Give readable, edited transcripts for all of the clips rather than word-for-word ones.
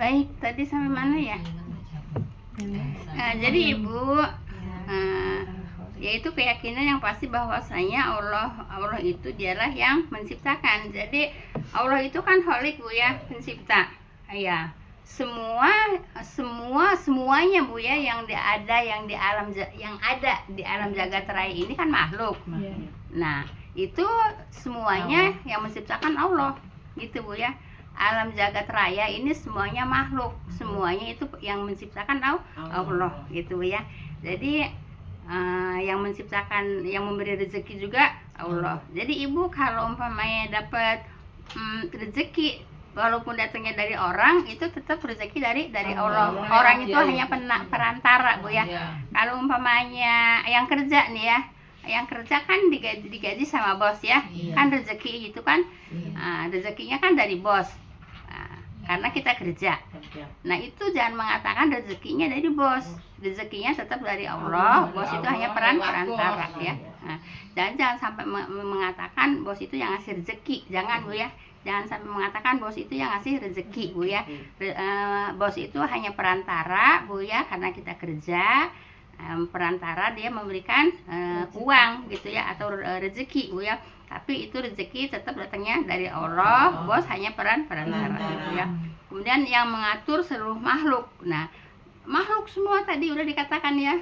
Baik, tadi sampai mana ya? Jadi Ibu, yaitu keyakinan yang pasti bahwasanya Allah itu dialah yang menciptakan. Jadi Allah itu kan Khalik Bu ya, pencipta. Ya, semuanya Bu ya yang ada di alam jagat raya ini kan makhluk. Nah, itu semuanya yang menciptakan Allah, gitu Bu ya. Alam jagat raya ini semuanya makhluk, semuanya itu yang menciptakan Allah, gitu Bu ya. Jadi yang menciptakan, yang memberi rezeki juga Allah. Jadi Ibu kalau umpamanya dapat rezeki walaupun datangnya dari orang, itu tetap rezeki dari Allah. Orang itu hanya perantara Bu ya. Kalau umpamanya yang kerja nih ya, yang kerja kan digaji sama bos ya, kan rezeki gitu kan. Rezekinya kan dari bos, karena kita kerja. Nah itu jangan mengatakan rezekinya dari bos, rezekinya tetap dari Allah. Bos itu hanya perantara ya. Jangan sampai mengatakan bos itu yang ngasih rezeki, jangan Bu ya. Jangan sampai mengatakan bos itu yang ngasih rezeki Bu ya. Bos itu hanya perantara Bu ya, karena kita kerja. Perantara dia memberikan uang gitu ya, atau rezeki Bu ya. Tapi itu rezeki tetap datangnya dari Allah. Bos hanya perantara gitu ya. Kemudian yang mengatur seluruh makhluk. Nah, makhluk semua tadi udah dikatakan ya,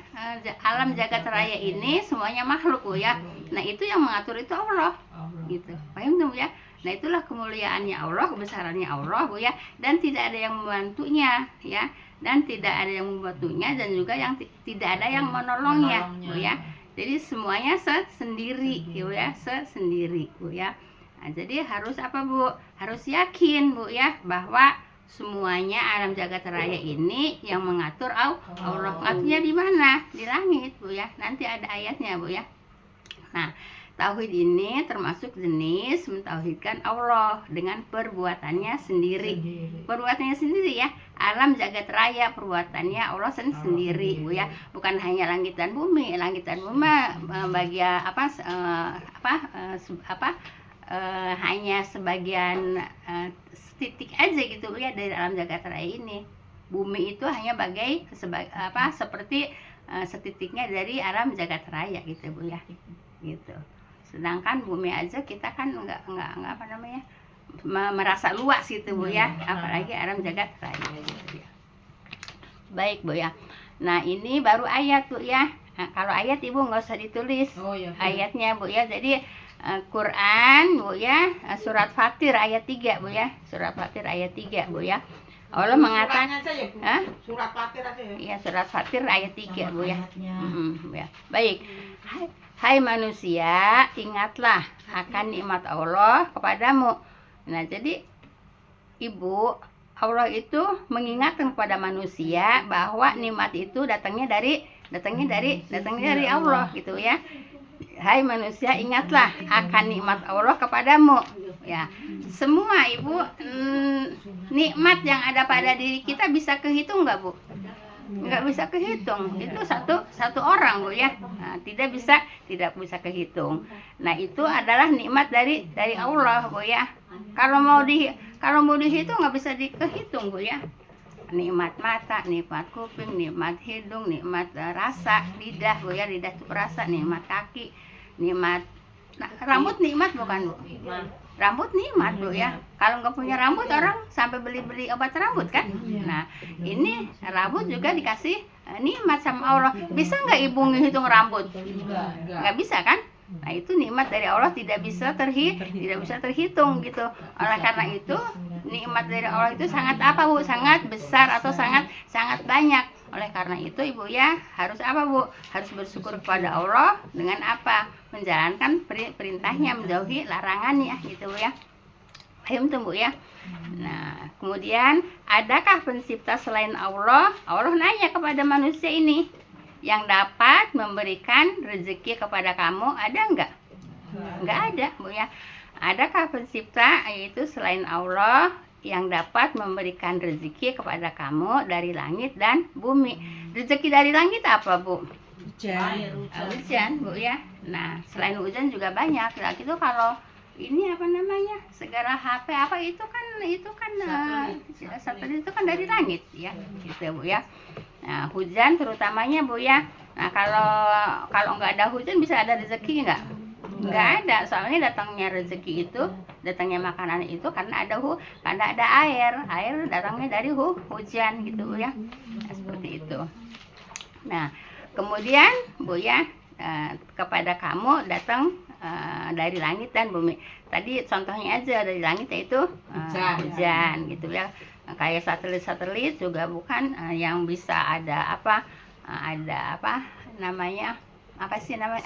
alam jagat raya ini semuanya makhluk Bu ya. Nah, itu yang mengatur itu Allah. Gitu. Paham tuh ya? Nah, itulah kemuliaannya Allah, kebesarannya Allah Bu ya. Dan tidak ada yang membantunya ya. Dan tidak ada yang membantunya, dan juga yang tidak ada yang menolongnya Bu ya. Jadi semuanya sendiri ya, sendiri Bu ya. Nah, jadi harus apa Bu? Harus yakin Bu ya, bahwa semuanya alam jagat raya ini yang mengatur Allah. Ngaturnya di mana? Di langit Bu ya. Nanti ada ayatnya Bu ya. Nah, tauhid ini termasuk jenis mentauhidkan Allah dengan perbuatannya sendiri. Perbuatannya sendiri ya. Alam jagat raya perbuatannya Allah sendiri Bu ya. Bukan hanya langit dan bumi. Langit dan bumi bagian hanya sebagian titik aja gitu Bu ya dari alam jagat raya ini. Bumi itu hanya seperti setitiknya dari alam jagat raya gitu Bu ya. Gitu. Sedangkan bumi aja kita kan nggak merasa luas gitu Bu ya, apalagi alam jagat raya gitu ya. Baik Bu ya. Nah, ini baru ayat Bu ya. Nah, kalau ayat Ibu nggak usah ditulis ayatnya Bu ya. Jadi Quran Bu ya, surat Fatir ayat 3 Bu ya. Surat Fatir ayat 3 Bu ya. Allah mengatakan surat Fatir aja ya. Iya, surat Fatir ayat 3 Bu ya. Ya. Baik. Hai manusia, ingatlah akan nikmat Allah kepadamu. Nah, jadi Ibu, Allah itu mengingatkan kepada manusia bahwa nikmat itu datangnya dari Allah gitu ya. Hai manusia, ingatlah akan nikmat Allah kepadamu. Ya, semua Ibu, nikmat yang ada pada diri kita bisa kehitung nggak Bu? Nggak bisa kehitung. Itu satu orang Bu ya. Nah, tidak bisa kehitung. Nah, itu adalah nikmat dari Allah Bu ya. Kalau mau dihitung nggak bisa dikehitung Bu ya. Nikmat mata, nikmat kuping, nikmat hidung, nikmat rasa lidah Bu ya. Lidah itu perasa, nikmat kaki, nikmat rambut, nikmat bukan Bu? Rambut nikmat Bu ya. Kalau nggak punya rambut, orang sampai beli obat rambut kan. Nah, ini rambut juga dikasih nikmat sama Allah. Bisa nggak Ibu ngitung rambut? Nggak bisa kan. Nah, itu nikmat dari Allah, tidak bisa terhitung gitu. Oleh karena itu nikmat dari Allah itu sangat apa Bu? Sangat besar atau sangat banyak. Oleh karena itu Ibu ya, harus apa Bu? Harus bersyukur kepada Allah dengan apa? Menjalankan perintahnya, menjauhi larangannya gitu Bu ya. Paham tuh Bu ya. Nah, kemudian adakah pencipta selain Allah? Allah nanya kepada manusia ini, yang dapat memberikan rezeki kepada kamu ada enggak? Enggak ada Bu ya. Adakah pencipta yaitu selain Allah yang dapat memberikan rezeki kepada kamu dari langit dan bumi? Rezeki dari langit apa Bu? Hujan Bu ya. Nah, selain hujan juga banyak. Nah, itu kalau ini apa namanya, segala HP apa itu kan satelit itu kan dari langit ya, gitu ya Bu ya. Nah hujan terutamanya Bu ya. Nah kalau nggak ada hujan bisa ada rezeki nggak ada, soalnya datangnya rezeki itu, datangnya makanan itu karena ada air datangnya dari hujan gitu Bu ya. Nah, seperti itu. Nah kemudian Bu ya, kepada kamu datang dari langit dan bumi. Tadi contohnya aja dari langit yaitu hujan gitu ya. Kayak satelit juga bukan yang bisa ada apa namanya,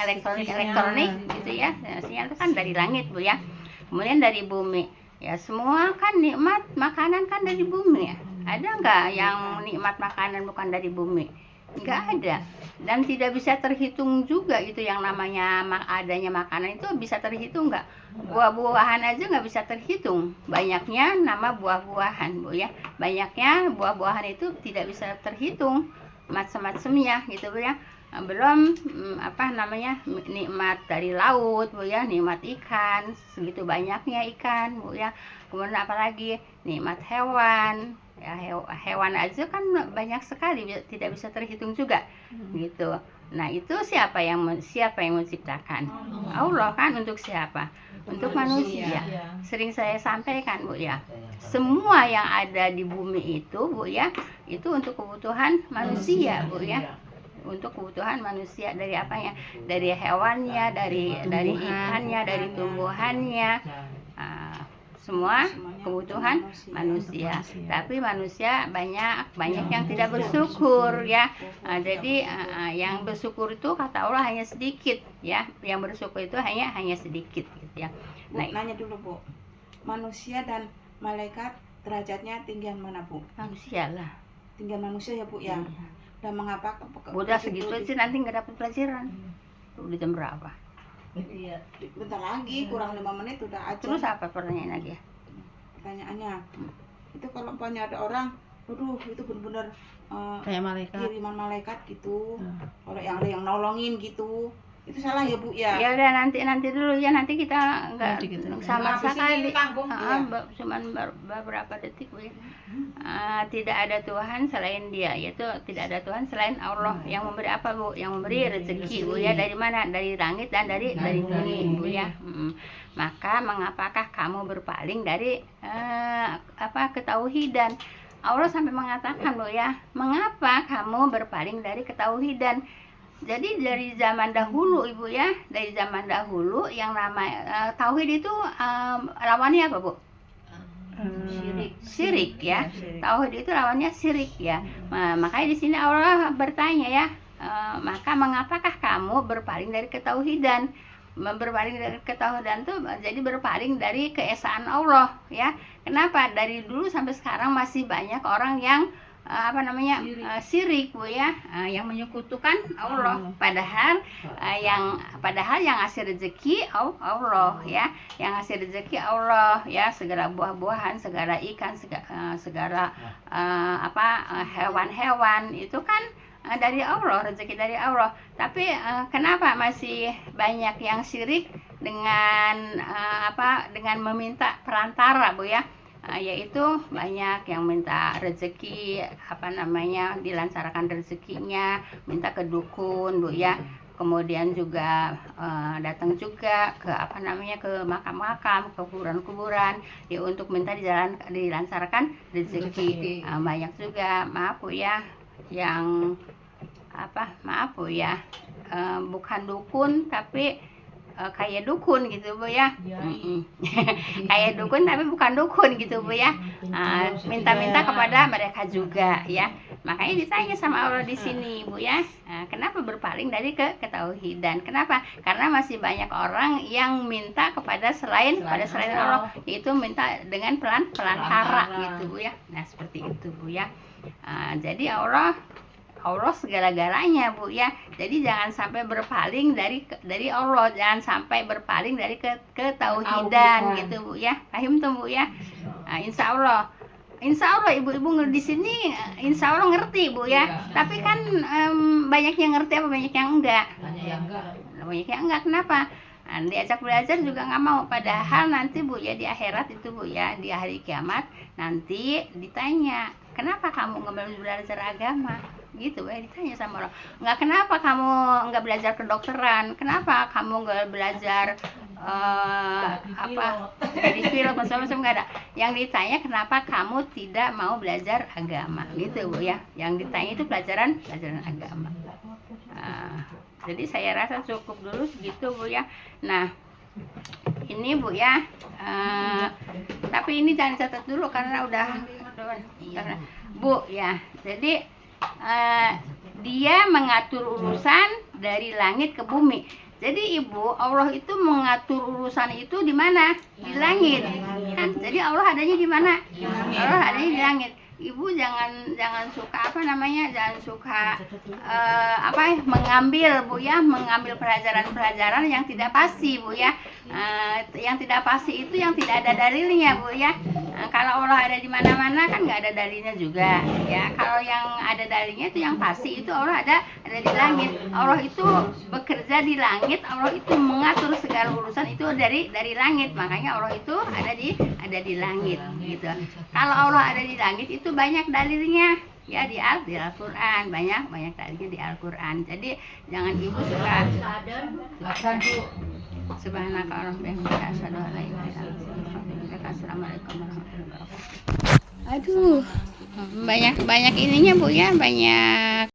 elektronik gitu ya. Sinyal itu kan dari langit Bu ya. Kemudian dari bumi ya, semua kan nikmat makanan kan dari bumi ya. Ada nggak yang nikmat makanan bukan dari bumi? Nggak ada, dan tidak bisa terhitung juga itu yang namanya adanya makanan itu bisa terhitung nggak? Buah-buahan aja nggak bisa terhitung, banyaknya nama buah-buahan Bu ya, banyaknya buah-buahan itu tidak bisa terhitung macam-macamnya gitu Bu ya. Belum apa namanya, nikmat dari laut Bu ya, nikmat ikan, segitu banyaknya ikan Bu ya. Kemudian apalagi nikmat hewan ya, hewan aja kan banyak sekali, tidak bisa terhitung juga gitu. Nah itu siapa yang menciptakan? Allah kan. Untuk siapa? Untuk manusia. Sering saya sampaikan Bu ya, semua yang ada di bumi itu Bu ya, itu untuk kebutuhan manusia Bu ya, untuk kebutuhan manusia. Dari apanya? Dari hewannya, dari ikannya, dari tumbuhannya, semua kebutuhan manusia. Tapi manusia banyak yang tidak bersyukur ya. Jadi yang bersyukur itu kata Allah hanya sedikit ya, yang bersyukur itu hanya sedikit gitu ya. Nah, nanya dulu Bu, manusia dan malaikat derajatnya tinggian mana Bu? Manusia lah, tinggian manusia ya Bu ya. Dan mengapa udah segitu sih nanti nggak dapat pelajaran. Udah jam berapa? Iya, bentar lagi, kurang 5 menit udah aja. Terus apa pertanyaan lagi ya? Pertanyaannya, itu kalau umpamanya ada orang, aduh itu benar-benar kayak malaikat, kiriman malaikat gitu, kalau yang ada yang nolongin gitu, itu salah ya Bu ya? Ya udah nanti dulu ya, nanti kita nggak sama sekali, cuman beberapa detik Bu ya. Tidak ada Tuhan selain Dia, yaitu tidak ada Tuhan selain Allah yang memberi apa Bu? Yang memberi rezeki Bu ya. Dari mana? Dari langit dan dari bumi Bu ya. Maka mengapakah kamu berpaling dari ketauhidan? Allah sampai mengatakan Bu ya, mengapa kamu berpaling dari ketauhidan? Jadi dari zaman dahulu Ibu ya, dari zaman dahulu yang nama tauhid itu lawannya apa Bu? Syirik ya. Tauhid itu lawannya syirik ya. Makanya di sini Allah bertanya ya, maka mengapakah kamu berpaling dari ketauhidan? Berpaling dari ketauhidan tuh jadi berpaling dari keesaan Allah ya. Kenapa? Dari dulu sampai sekarang masih banyak orang yang syirik Bu ya, yang menyekutukan Allah, padahal yang ngasih rezeki Allah ya, yang ngasih rezeki Allah ya, segala buah-buahan, segala ikan, segala hewan-hewan itu kan dari Allah, rezeki dari Allah. Tapi kenapa masih banyak yang syirik dengan dengan meminta perantara Bu ya? Yaitu banyak yang minta rezeki dilancarkan rezekinya, minta ke dukun Bu ya. Kemudian juga datang juga ke ke makam-makam, ke kuburan-kuburan ya, untuk minta dilancarkan rezeki. Banyak juga maaf Bu ya, yang bukan dukun tapi kayak dukun gitu Bu ya. Kayak dukun tapi bukan dukun gitu Bu ya. Minta-minta kepada mereka juga ya. Makanya ditanya sama Allah di sini Bu ya, kenapa berpaling dari ketauhidan? Kenapa? Karena masih banyak orang yang minta kepada selain Allah, yaitu minta dengan pelantara gitu Bu ya. Nah seperti itu Bu ya. Jadi Allah segala-galanya Bu ya. Jadi jangan sampai berpaling dari Allah, jangan sampai berpaling dari ketauhidan gitu Bu ya. Paham tuh Bu ya? Insya Allah ibu-ibu di sini insya Allah ngerti Bu ya. Tapi kan banyak yang ngerti apa banyak yang enggak? Banyak yang enggak. Kenapa? Nah, diajak belajar juga nggak mau, padahal nanti Bu ya di akhirat itu Bu ya, di hari kiamat nanti ditanya, kenapa kamu nggak belajar agama? Gitu ya, ditanya sama orang. Nggak, kenapa kamu nggak belajar kedokteran? Kenapa kamu nggak belajar jadi pilot macam-macam, nggak ada. Yang ditanya kenapa kamu tidak mau belajar agama, gitu Bu ya. Yang ditanya itu pelajaran agama. Nah, jadi saya rasa cukup dulu segitu Bu ya. Nah, ini Bu ya, tapi ini jangan catat dulu karena udah Bu ya. Jadi dia mengatur urusan dari langit ke bumi. Jadi Ibu, Allah itu mengatur urusan itu di mana? Di langit. Kan? Jadi Allah adanya di mana? Allah adanya di langit. Ibu jangan suka jangan suka mengambil Bu ya, mengambil pelajaran yang tidak pasti Bu ya. Yang tidak pasti itu yang tidak ada dalilnya Bu ya. Kalau Allah ada di mana-mana kan nggak ada dalilnya juga ya. Kalau yang ada dalilnya itu yang pasti, itu Allah ada di langit. Allah itu bekerja di langit, Allah itu mengatur segala urusan itu dari langit. Makanya Allah itu ada di langit gitu. Kalau Allah ada di langit itu banyak dalilnya ya, di Al-Qur'an, banyak dalilnya di Al-Qur'an. Jadi jangan Ibu suka subhanaka Allahumma wa bihamdika, assalamualaikum warahmatullahi wabarakatuh. Aduh, banyak ininya Bu ya, banyak